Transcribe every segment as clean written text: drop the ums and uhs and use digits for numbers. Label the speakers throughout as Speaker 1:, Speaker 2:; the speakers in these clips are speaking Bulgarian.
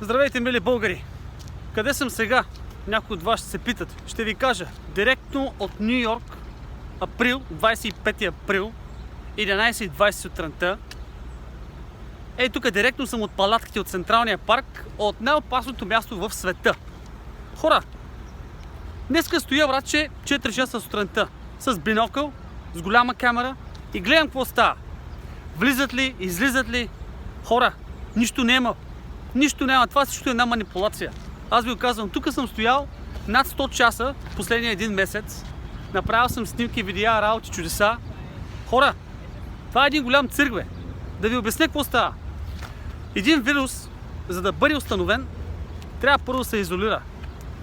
Speaker 1: Здравейте, мили българи! Къде съм сега? Някои от вас ще се питат. Ще ви кажа. Директно от Ню Йорк, април, 25 април, 11:20 сутринта. Ей, тук директно съм от палатките от Централния парк, от най-опасното място в света. Хора, днеска стоя, братче, 4 часа сутринта, с бинокъл, с голяма камера и гледам какво става. Влизат ли, излизат ли? Хора, нищо няма. Нищо няма. Това също е една манипулация. Аз ви го казвам, тук съм стоял над 100 часа в последния един месец. Направил съм снимки, видеа, работи, чудеса. Хора, това е един голям цирк, бе. Да ви обясня какво става. Един вирус, за да бъде установен, трябва първо да се изолира.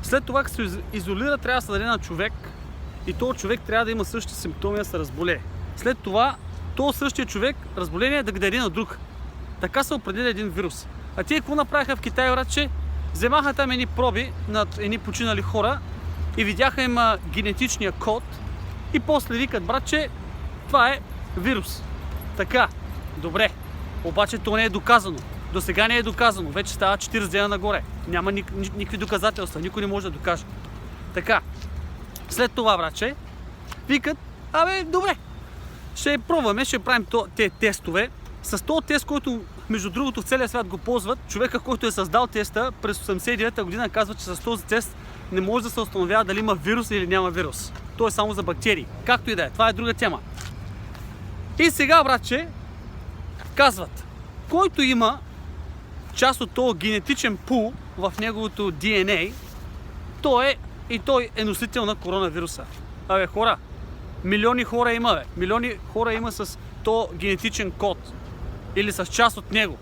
Speaker 1: След това, като се изолира, трябва да се даде на човек и този човек трябва да има същите симптоми, да се разболее. След това, този същия човек, разболение, да ги даде на друг. Така се определя един вирус. А те какво направиха в Китай, братче? Вземаха там едни проби над едни починали хора и видяха им генетичния код и после викат, братче, това е вирус. Така, добре, обаче то не е доказано. До сега не е доказано, вече става 40 дена нагоре. Няма никакви доказателства, никой не може да докаже. Така, след това, братче, викат, добре, ще пробваме, ще правим тези тестове. С този тест, който между другото в целия свят го ползват, човека, който е създал теста през 89-та година, казва, че с този тест не може да се установява дали има вирус или няма вирус. То е само за бактерии. Както и да е, това е друга тема. И сега, братче, казват, който има част от този генетичен пул в неговото DNA, той е носител на коронавируса. Хора, милиони хора има, Милиони хора има с този генетичен код. Или с част от него.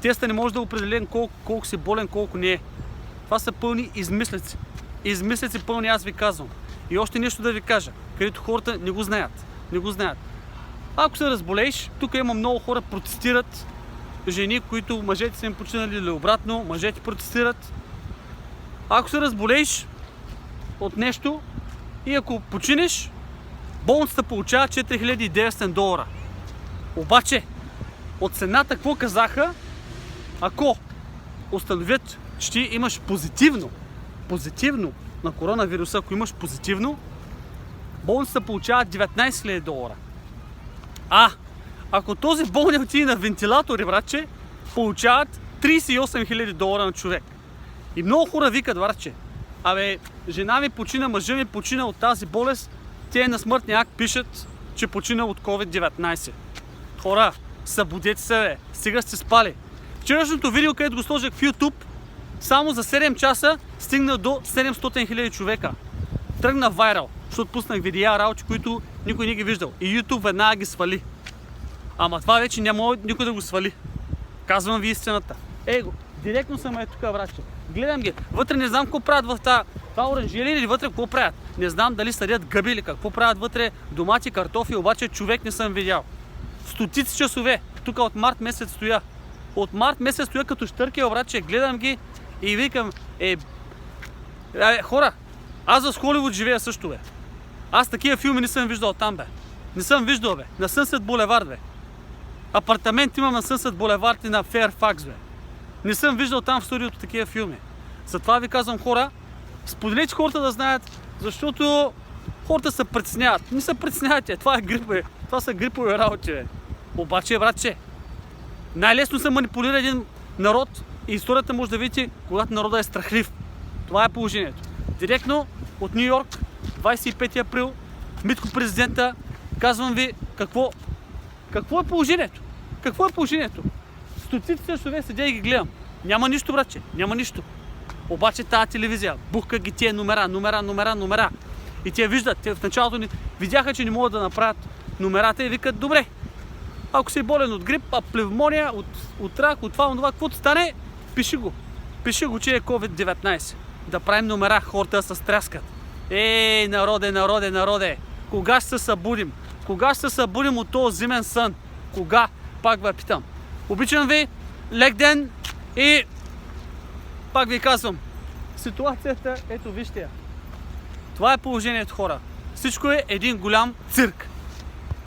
Speaker 1: Теста не може да определен колко си болен, колко не е. Това са пълни измислици. Измислици пълни, аз ви казвам. И още нещо да ви кажа, където хората не го знаят. Не го знаят. Ако се разболееш, тук има много хора, протестират. Жени, които мъжете са им починали или обратно, мъжете протестират. Ако се разболееш от нещо и ако починеш, болницата получава $4900. Обаче, от цената, какво казаха, ако установят, че ти имаш позитивно на коронавируса, ако имаш позитивно, болницата получава $19,000. Ако този болен отиде на вентилатори, братче, получават $38,000 на човек. И много хора викат, братче, жена ми почина, мъжа ми почина от тази болест, те на смъртния акт пишат, че почина от COVID-19. Хора, събудете се, бе. Стига сте спали. Вчерашното видео, където го сложих в YouTube, само за 7 часа стигна до 700 000 човека. Тръгна вайрал, защото пуснах видеа, работи, които никой не ги виждал. И YouTube веднага ги свали. Ама това вече няма никой да го свали. Казвам ви истината. Директно съм тук, братче. Гледам ги. Вътре не знам какво правят в това оранжерия или вътре какво правят. Не знам дали съдят гъби или какво правят вътре, домати, картофи, обаче човек не съм видял. Стотици часове. Тук от март месец стоя. От март месец стоя като щъркел, братче. Гледам ги и викам, хора, аз в Холивуд живея също, бе. Аз такива филми не съм виждал там, бе. Не съм виждал, бе. На Сънсет булевард, бе. Апартамент имам на Сънсет булевард и на Фейрфакс, бе. Не съм виждал там в студиото такива филми. Затова ви казвам, хора, споделете хората да знаят, защото хората се притесняват. Не се притеснявате, това е грип, бе. Това са грипови работи, бе. Обаче, братче, най-лесно се манипулира един народ и историята може да видите, когато народът е страхлив. Това е положението. Директно от Ню Йорк, 25 април, Митко президента, казвам ви какво е положението. Какво е положението? Стотици часове седя и ги гледам. Няма нищо, братче, няма нищо. Обаче тази телевизия бухка ги тия номера. И те виждат, те в началото видяха, че не могат да направят номерата и викат, добре, ако си болен от грип, пневмония, от рак, от това, каквото стане, пиши го. Пиши го, че е COVID-19. Да правим номера, хората се стряскат. Народе, кога ще се събудим? Кога ще се събудим от този зимен сън? Кога? Пак ви питам. Обичам ви, лек ден и пак ви казвам, ситуацията, ето вижте я. Това е положението, хора. Всичко е един голям цирк.